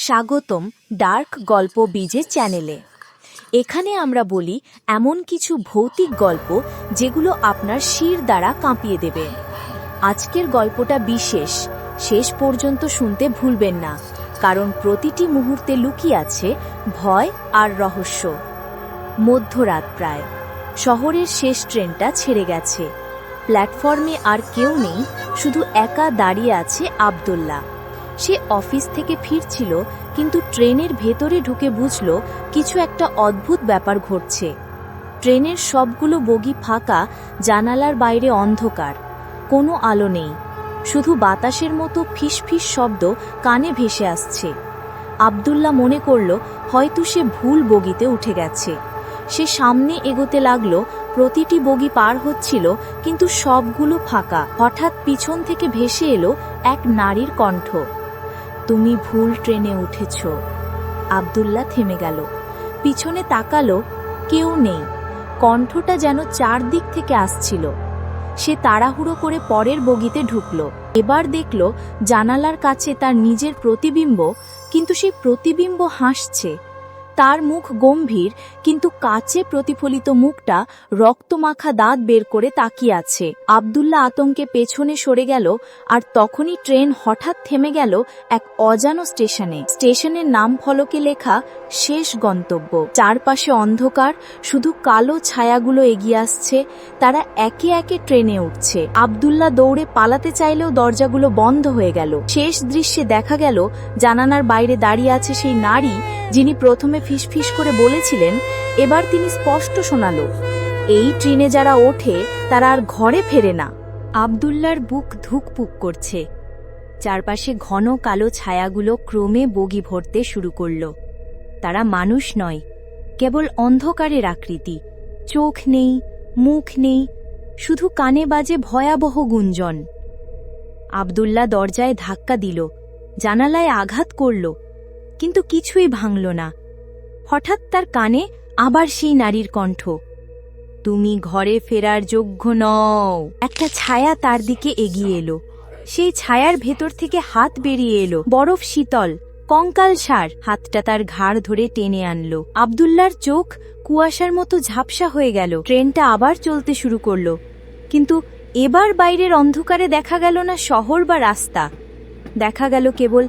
স্বাগতম ডার্ক গল্প বীজে চ্যানেলে। এখানে আমরা বলি এমন কিছু ভৌতিক গল্প যেগুলো আপনার শির দ্বারা কাঁপিয়ে দেবে। আজকের গল্পটা বিশেষ, শেষ পর্যন্ত শুনতে ভুলবেন না, কারণ প্রতিটি মুহূর্তে লুকিয়ে আছে ভয় আর রহস্য। মধ্যরাত প্রায়, শহরের শেষ ট্রেনটা ছেড়ে গেছে। প্ল্যাটফর্মে আর কেউ নেই, শুধু একা দাঁড়িয়ে আছে আব্দুল্লাহ। সে অফিস থেকে ফিরছিল, কিন্তু ট্রেনের ভেতরে ঢুকে বুঝল কিছু একটা অদ্ভুত ব্যাপার ঘটছে। ট্রেনের সবগুলো বগি ফাঁকা, জানালার বাইরে অন্ধকার, কোনো আলো নেই, শুধু বাতাসের মতো ফিসফিস শব্দ কানে ভেসে আসছে। আব্দুল্লাহ মনে করল হয়তো সে ভুল বগিতে উঠে গেছে। সে সামনে এগোতে লাগলো, প্রতিটি বগি পার হচ্ছিল, কিন্তু সবগুলো ফাঁকা। হঠাৎ পিছন থেকে ভেসে এলো এক নারীর কণ্ঠ, তুমি ভুল ট্রেনে উঠেছ। আব্দুল্লাহ থেমে গেল, পিছনে তাকালো, কেউ নেই। কণ্ঠটা যেন চারদিক থেকে আসছিল। সে তাড়াহুড়ো করে পরের বগিতে ঢুকল। এবার দেখল জানালার কাছে তার নিজের প্রতিবিম্ব, কিন্তু সেই প্রতিবিম্ব হাসছে। তার মুখ গম্ভীর, কিন্তু কাচে প্রতিফলিত মুখটা রক্তমাখা দাঁত বের করে তাকিয়ে আছে। আব্দুল্লাহ আতঙ্কে পেছনে সরে গেল, আর তখনই ট্রেন হঠাৎ থেমে গেল এক অজানা স্টেশনে। স্টেশনের নাম ফলকে লেখা শেষ গন্তব্য। চারপাশে অন্ধকার, শুধু কালো ছায়াগুলো এগিয়ে আসছে। তারা একে একে ট্রেনে উঠছে। আব্দুল্লাহ দৌড়ে পালাতে চাইলেও দরজাগুলো বন্ধ হয়ে গেল। শেষ দৃশ্যে দেখা গেল জানালার বাইরে দাঁড়িয়ে আছে সেই নারী যিনি প্রথমে ফিসফিস করে বলেছিলেন। এবার তিনি স্পষ্ট শোনালো, এই ট্রেনে যারা ওঠে তারা আর ঘরে ফেরে না। আব্দুল্লাহর বুক ধুকপুক করছে। চারপাশে ঘন কালো ছায়াগুলো ক্রমে বগি ভরতে শুরু করল। তারা মানুষ নয়, কেবল অন্ধকারের আকৃতি। চোখ নেই, মুখ নেই, শুধু কানে বাজে ভয়াবহ গুঞ্জন। আব্দুল্লাহ দরজায় ধাক্কা দিল, জানালায় আঘাত করল, কিন্তু কিছুই ভাঙল না। হঠাৎ তার কানে আবার সেই নারীর কণ্ঠ, তুমি ঘরে ফেরার যোগ্য নও। একটা ছায়া তার দিকে এগিয়ে এলো। সেই ছায়ার ভেতর থেকে হাত বেরিয়ে এলো, বরফ শীতল, কঙ্কালসার। হাতটা তার ঘাড় ধরে টেনে আনলো। আব্দুল্লাহর চোখ কুয়াশার মতো ঝাপসা হয়ে গেল। ট্রেনটা আবার চলতে শুরু করলো, কিন্তু এবার বাইরের অন্ধকারে দেখা গেল না শহর বা রাস্তা, দেখা গেল কেবল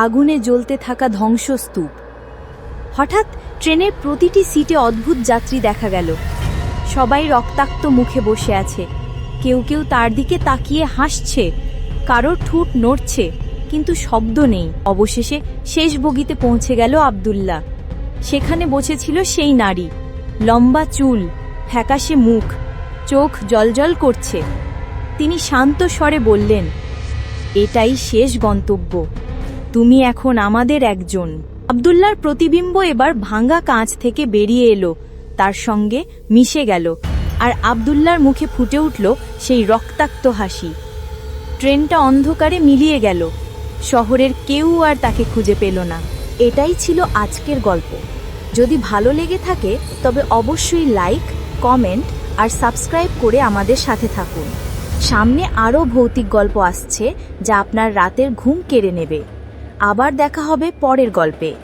আগুনে জ্বলতে থাকা ধ্বংসস্তূপ। হঠাৎ ট্রেনের প্রতিটি সিটে অদ্ভুত যাত্রী দেখা গেল। সবাই রক্তাক্ত মুখে বসে আছে। কেউ কেউ তার দিকে তাকিয়ে হাসছে, কারোর ঠোঁট নড়ছে, কিন্তু শব্দ নেই। অবশেষে শেষ বগিতে পৌঁছে গেল আব্দুল্লাহ। সেখানে বসেছিল সেই নারী, লম্বা চুল, ফ্যাকাশে মুখ, চোখ জলজল করছে। তিনি শান্ত স্বরে বললেন, এটাই শেষ গন্তব্য, তুমি এখন আমাদের একজন। আব্দুল্লাহর প্রতিবিম্ব এবার ভাঙা কাঁচ থেকে বেরিয়ে এলো, তার সঙ্গে মিশে গেল, আর আব্দুল্লাহর মুখে ফুটে উঠল সেই রক্তাক্ত হাসি। ট্রেনটা অন্ধকারে মিলিয়ে গেল। শহরের কেউ আর তাকে খুঁজে পেল না। এটাই ছিল আজকের গল্প। যদি ভালো লেগে থাকে তবে অবশ্যই লাইক, কমেন্ট আর সাবস্ক্রাইব করে আমাদের সাথে থাকুন। সামনে আরও ভৌতিক গল্প আসছে, যা আপনার রাতের ঘুম কেড়ে নেবে। আবার দেখা হবে পরের গল্পে।